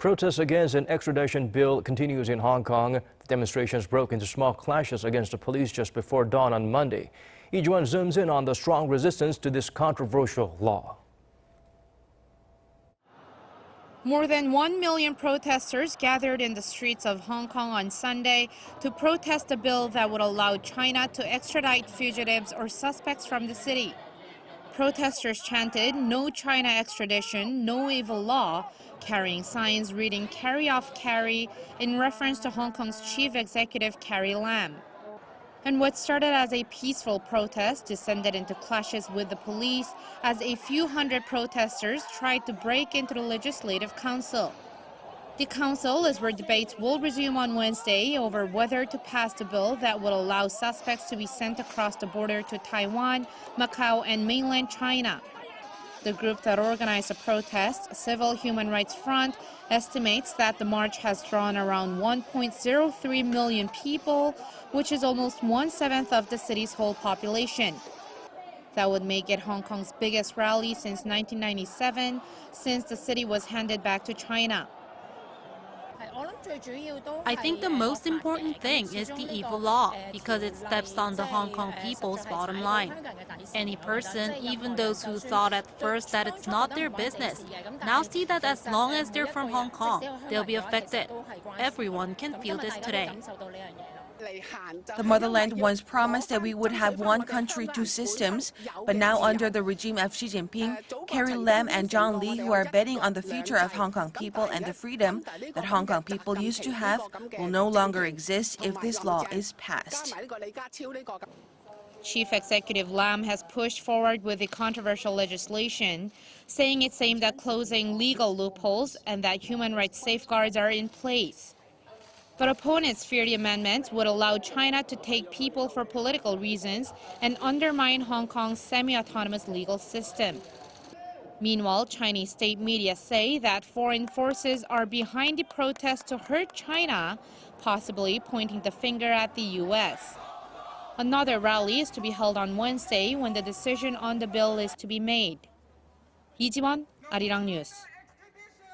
Protests against an extradition bill continues in Hong Kong. The demonstrations broke into small clashes against the police just before dawn on Monday. Yi Juan zooms in on the strong resistance to this controversial law. More than 1 million protesters gathered in the streets of Hong Kong on Sunday to protest a bill that would allow China to extradite fugitives or suspects from the city. Protesters chanted, "No China extradition, no evil law," carrying signs reading "Carry off Carrie" in reference to Hong Kong's chief executive Carrie Lam. And what started as a peaceful protest descended into clashes with the police as a few hundred protesters tried to break into the Legislative Council. The council is where debates will resume on Wednesday over whether to pass the bill that would allow suspects to be sent across the border to Taiwan, Macau, and mainland China. The group that organized the protest, Civil Human Rights Front, estimates that the march has drawn around 1.03 million people, which is almost 1/7 of the city's whole population. That would make it Hong Kong's biggest rally since 1997, since the city was handed back to China. I think the most important thing is the evil law, because it steps on the Hong Kong people's bottom line. Any person, even those who thought at first that it's not their business, now see that as long as they're from Hong Kong, they'll be affected. Everyone can feel this today. The motherland once promised that we would have one country, two systems, but now under the regime of Xi Jinping, Carrie Lam and John Lee, who are betting on the future of Hong Kong people and the freedom that Hong Kong people used to have, will no longer exist if this law is passed. Chief Executive Lam has pushed forward with the controversial legislation, saying it's aimed at closing legal loopholes and that human rights safeguards are in place. But opponents fear the amendments would allow China to take people for political reasons and undermine Hong Kong's semi-autonomous legal system. Meanwhile, Chinese state media say that foreign forces are behind the protests to hurt China, possibly pointing the finger at the U.S. Another rally is to be held on Wednesday when the decision on the bill is to be made. Yi Juan, Arirang News.